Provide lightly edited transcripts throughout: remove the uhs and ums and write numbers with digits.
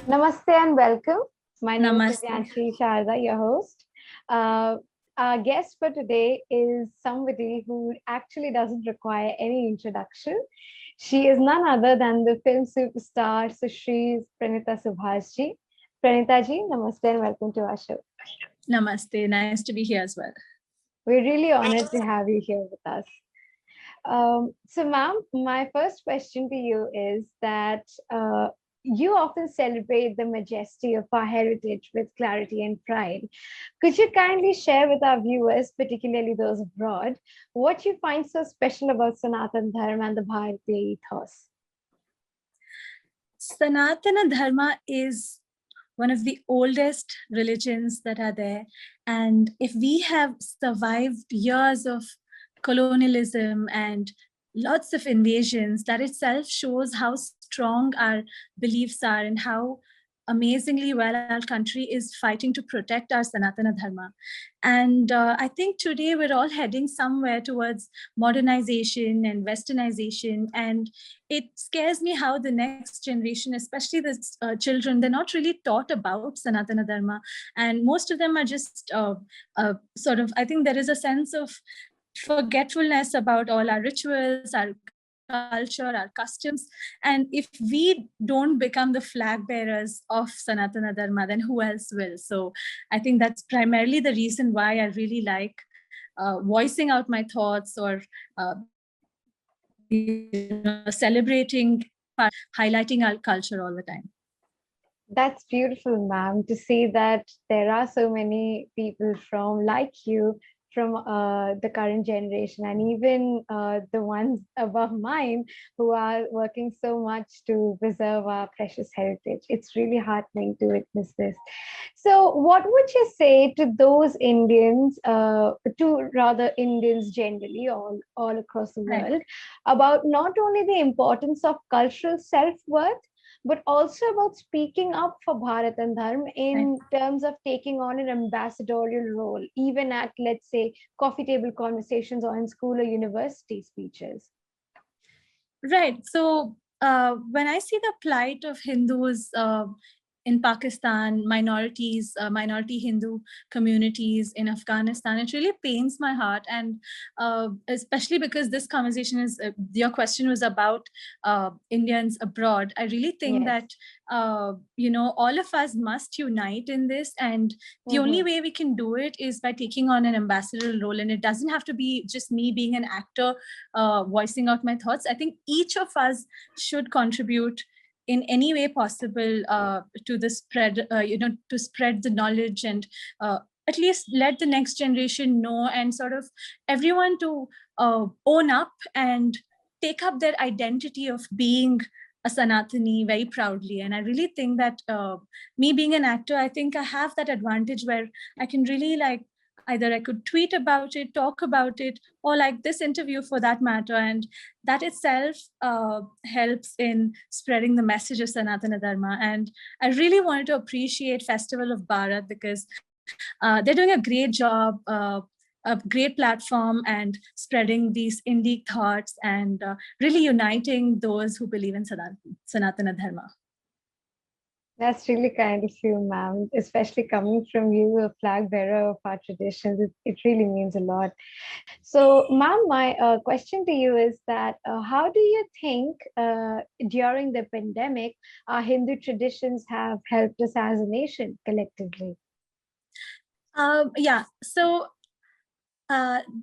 Namaste and welcome. My name is Namaste. Divyanshi Sharda, your host. Uh, our guest for today is somebody who actually doesn't require any introduction. She is none other than the film superstar Sushri's Pranitha Subhash ji. Pranitha ji, namaste and welcome to our show. Namaste. Nice to be here as well. We're really honored to have you here with us. So, ma'am, my first question to you is that you often celebrate the majesty of our heritage with clarity and pride. Could you kindly share with our viewers, particularly those abroad, what you find so special about Sanatana Dharma and the Bharatiya ethos? Sanatana Dharma is one of the oldest religions that are there. And if we have survived years of colonialism and lots of invasions, that itself shows how strong our beliefs are and how amazingly well our country is fighting to protect our Sanatana Dharma. And I think today we're all heading somewhere towards modernization and westernization. And it scares me how the next generation, especially the children, they're not really taught about Sanatana Dharma. And most of them are just sort of, I think there is a sense of forgetfulness about all our rituals, our culture, our customs. And if we don't become the flag bearers of Sanatana Dharma, then who else will? So I think that's primarily the reason why I really like voicing out my thoughts or celebrating, highlighting our culture all the time. That's beautiful, ma'am, to see that there are so many people from like you from the current generation and even the ones above mine who are working so much to preserve our precious heritage. It's really heartening to witness this. So what would you say to those Indians, to rather Indians generally all across the world, about not only the importance of cultural self-worth, but also about speaking up for Bharat and Dharma in terms of taking on an ambassadorial role, even at, let's say, coffee table conversations or in school or university speeches? Right. So when I see the plight of Hindus in Pakistan, minorities, minority Hindu communities in Afghanistan, it really pains my heart. And especially because this conversation is, your question was about Indians abroad. I really think that, all of us must unite in this. And the only way we can do it is by taking on an ambassadorial role. And it doesn't have to be just me being an actor voicing out my thoughts. I think each of us should contribute in any way possible to the spread, to spread the knowledge and at least let the next generation know, and sort of everyone to own up and take up their identity of being a Sanatani very proudly. And I really think that me being an actor, I think I have that advantage where I can really either I could tweet about it, talk about it, or like this interview for that matter. And that itself helps in spreading the message of Sanatana Dharma. And I really wanted to appreciate Festival of Bharat because they're doing a great job, a great platform, and spreading these Indic thoughts and really uniting those who believe in Sanatana Dharma. That's really kind of you, ma'am, especially coming from you, a flag bearer of our traditions. It really means a lot. So, ma'am, my question to you is that how do you think during the pandemic, our Hindu traditions have helped us as a nation collectively? So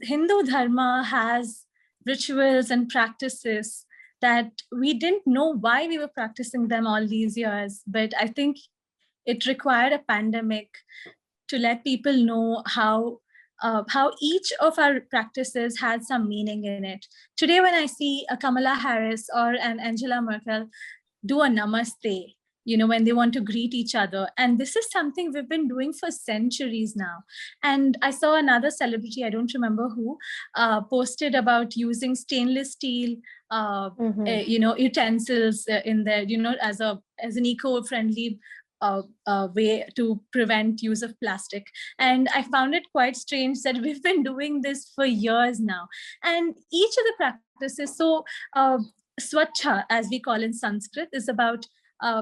Hindu Dharma has rituals and practices that we didn't know why we were practicing them all these years. But I think it required a pandemic to let people know how each of our practices had some meaning in it. Today, when I see a Kamala Harris or an Angela Merkel do a namaste, when they want to greet each other. And this is something we've been doing for centuries now. And I saw another celebrity, I don't remember who, posted about using stainless steel, utensils in there, as an eco-friendly way to prevent use of plastic. And I found it quite strange that we've been doing this for years now. And each of the practices, so Swachha, as we call in Sanskrit, is about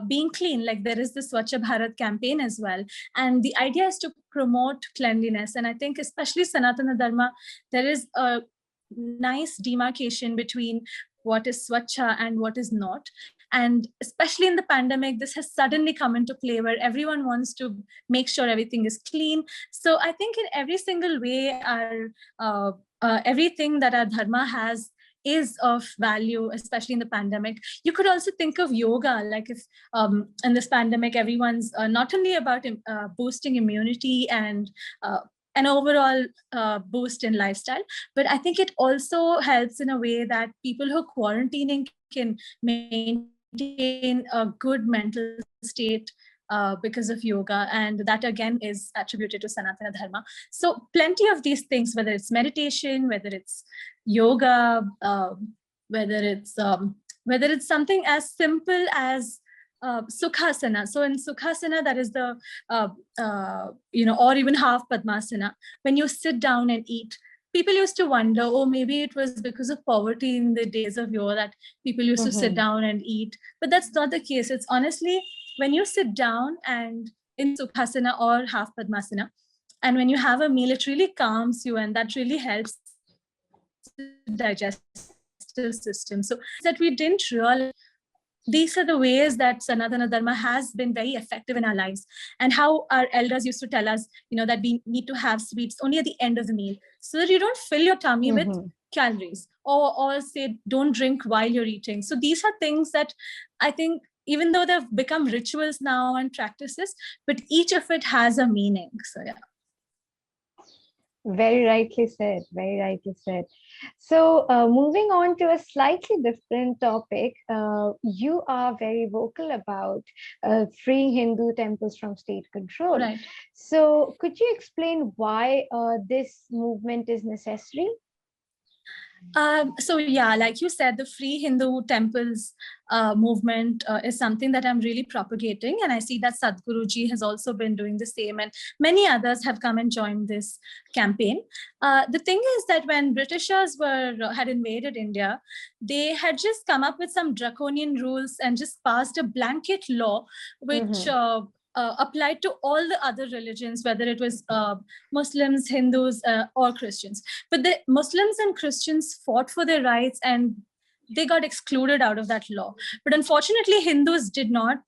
being clean. Like there is the Swachh Bharat campaign as well. And the idea is to promote cleanliness. And I think especially Sanatana Dharma, there is a nice demarcation between what is Swachha and what is not. And especially in the pandemic, this has suddenly come into play where everyone wants to make sure everything is clean. So I think in every single way, everything that our Dharma has is of value, especially in the pandemic. You could also think of yoga, like if in this pandemic, everyone's not only about boosting immunity and an overall boost in lifestyle, but I think it also helps in a way that people who are quarantining can maintain a good mental state because of yoga. And that again is attributed to Sanatana Dharma. So plenty of these things, whether it's meditation, whether it's yoga, whether it's something as simple as Sukhasana. So in Sukhasana, that is the, or even half Padmasana, when you sit down and eat, people used to wonder, oh, maybe it was because of poverty in the days of yore that people used to sit down and eat. But that's not the case. It's honestly, when you sit down and in Sukhasana or half Padmasana, and when you have a meal, it really calms you, and that really helps the digestive system. So that we didn't realize, these are the ways that Sanatana Dharma has been very effective in our lives, and how our elders used to tell us, that we need to have sweets only at the end of the meal so that you don't fill your tummy with calories, or say don't drink while you're eating. So these are things that I think, even though they've become rituals now and practices, but each of it has a meaning. So yeah. Very rightly said. Very rightly said. So moving on to a slightly different topic, you are very vocal about freeing Hindu temples from state control. Right. So could you explain why this movement is necessary? So yeah, like you said, the Free Hindu Temples movement is something that I'm really propagating, and I see that Sadhguruji has also been doing the same, and many others have come and joined this campaign. The thing is that when Britishers had invaded India, they had just come up with some draconian rules and just passed a blanket law which applied to all the other religions, whether it was Muslims, Hindus, or Christians. But the Muslims and Christians fought for their rights, and they got excluded out of that law. But unfortunately, Hindus did not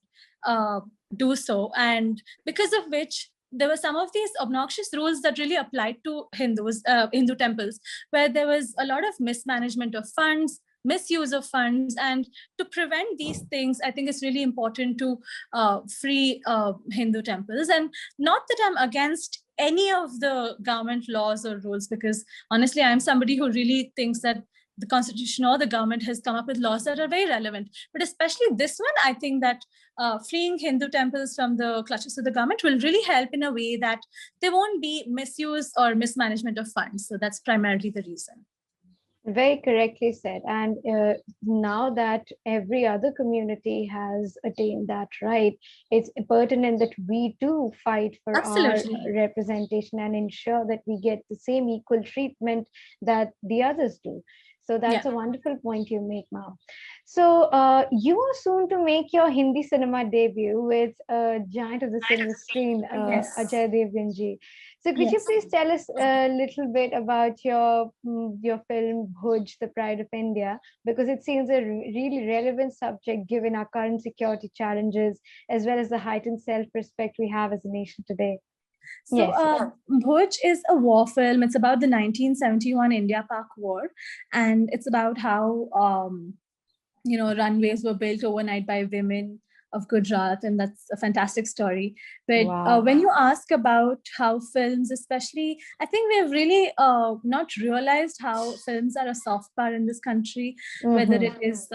do so. And because of which, there were some of these obnoxious rules that really applied to Hindu temples, where there was a lot of mismanagement of funds, misuse of funds. And to prevent these things, I think it's really important to free Hindu temples. And not that I'm against any of the government laws or rules, because honestly, I'm somebody who really thinks that the constitution or the government has come up with laws that are very relevant. But especially this one, I think that freeing Hindu temples from the clutches of the government will really help in a way that there won't be misuse or mismanagement of funds. So that's primarily the reason. Very correctly said. And now that every other community has attained that right, it's pertinent that we do fight for Absolutely. our representation and ensure that we get the same equal treatment that the others do. So that's a wonderful point you make, ma'am. So you are soon to make your Hindi cinema debut with a giant of the cinema screen, Ajay Devgan ji. So could you please tell us a little bit about your film Bhuj, The Pride of India, because it seems a really relevant subject given our current security challenges, as well as the heightened self-respect we have as a nation today. So Bhuj is a war film. It's about the 1971 India-Pak War, and it's about how runways were built overnight by women of Gujarat, and that's a fantastic story. But when you ask about how films, especially, I think we've really not realized how films are a soft power in this country, whether it is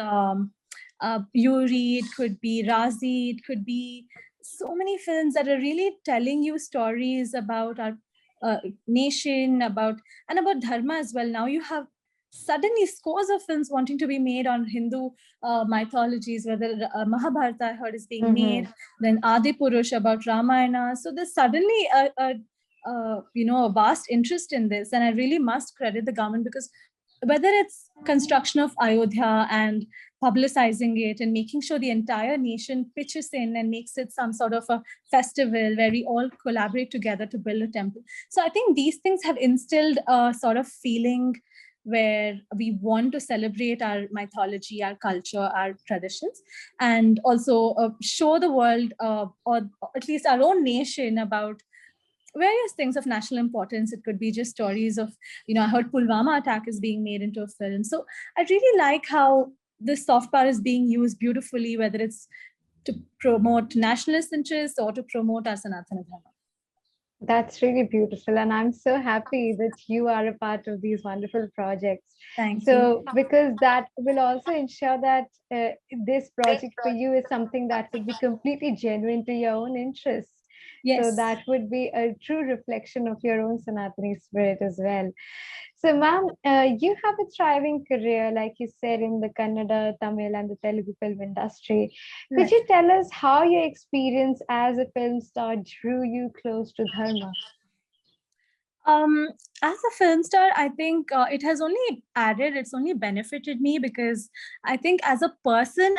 Yuri, it could be Razi, it could be so many films that are really telling you stories about our nation, about Dharma as well. Now you have suddenly scores of films wanting to be made on Hindu mythologies, whether Mahabharata I heard is being made, then Adi Purush about Ramayana. So there's suddenly a vast interest in this, and I really must credit the government, because whether it's construction of Ayodhya and publicizing it and making sure the entire nation pitches in and makes it some sort of a festival where we all collaborate together to build a temple. So I think these things have instilled a sort of feeling where we want to celebrate our mythology, our culture, our traditions, and also show the world, or at least our own nation, about various things of national importance. It could be just stories of, I heard Pulwama attack is being made into a film. So I really like how this soft power is being used beautifully, whether it's to promote nationalist interests or to promote our Sanatana Dharma. That's really beautiful. And I'm so happy that you are a part of these wonderful projects. Thank So, you. because that will also ensure that this project for you is something that would be completely genuine to your own interests. Yes. So that would be a true reflection of your own Sanatani spirit as well. So, ma'am, you have a thriving career, like you said, in the Kannada, Tamil, and the Telugu film industry. Could Right. you tell us how your experience as a film star drew you close to Dharma? As a film star, I think it has only added, it's only benefited me, because I think as a person,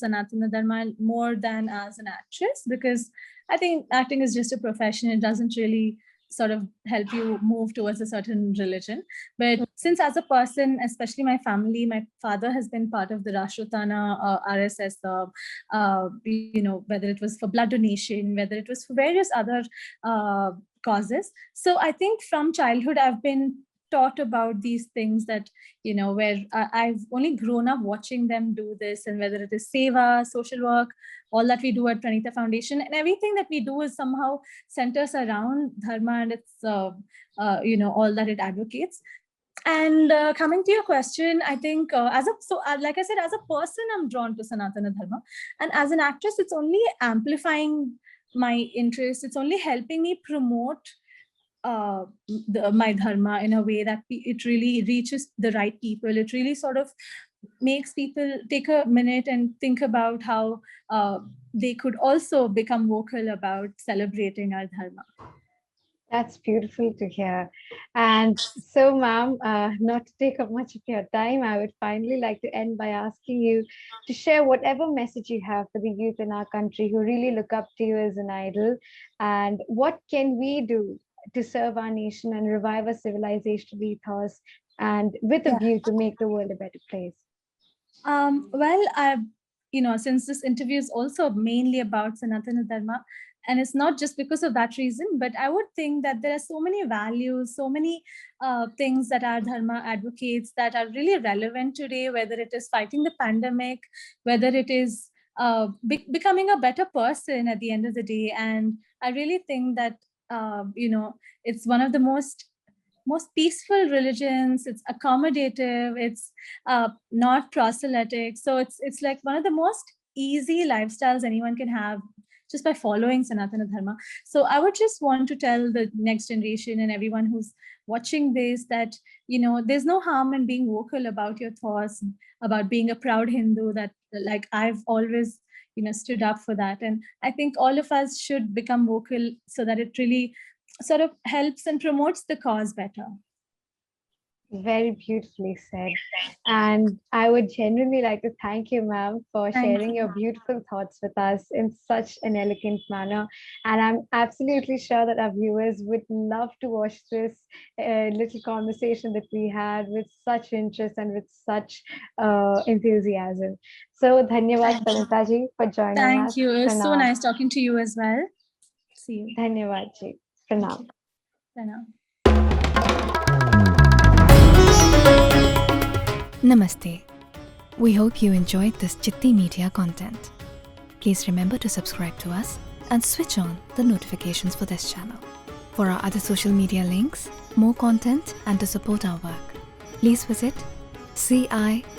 Sanatana Dharma more than as an actress, because I think acting is just a profession. It doesn't really sort of help you move towards a certain religion. But since as a person, especially my family, my father has been part of the Rashtrotana RSS, whether it was for blood donation, whether it was for various other causes. So I think from childhood, I've been taught about these things that, where I've only grown up watching them do this, and whether it is seva, social work, all that we do at Pranitha Foundation, and everything that we do is somehow centers around Dharma and its, all that it advocates. And coming to your question, I think like I said, as a person, I'm drawn to Sanatana Dharma, and as an actress, it's only amplifying my interest. It's only helping me promote my dharma in a way that it really reaches the right people. It really sort of makes people take a minute and think about how they could also become vocal about celebrating our dharma. That's beautiful to hear. And so, ma'am, not to take up much of your time, I would finally like to end by asking you to share whatever message you have for the youth in our country who really look up to you as an idol. And what can we do to serve our nation and revive our civilization ethos, and with a view to make the world a better place? Well, since this interview is also mainly about Sanatana Dharma, and it's not just because of that reason, but I would think that there are so many values, so many things that our Dharma advocates that are really relevant today, whether it is fighting the pandemic, whether it is becoming a better person at the end of the day. And I really think that, it's one of the most peaceful religions. It's accommodative. It's not proselytic. So it's like one of the most easy lifestyles anyone can have just by following Sanatana Dharma. So I would just want to tell the next generation and everyone who's watching this that, there's no harm in being vocal about your thoughts, about being a proud Hindu, that like I've always, stood up for that. And I think all of us should become vocal so that it really sort of helps and promotes the cause better. Very beautifully said. And I would genuinely like to thank you, ma'am, for sharing your beautiful thoughts with us in such an elegant manner. And I'm absolutely sure that our viewers would love to watch this little conversation that we had with such interest and with such enthusiasm. So, dhanyawad, Pranitha ji, for joining us. Thank you. It was so nice talking to you as well. See you. Dhanyawad ji. Pranam. Pranam. Namaste. We hope you enjoyed this Citti Media content. Please remember to subscribe to us and switch on the notifications for this channel. For our other social media links, more content, and to support our work, please visit citti.net.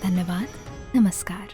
Dhanyavad. Namaskar.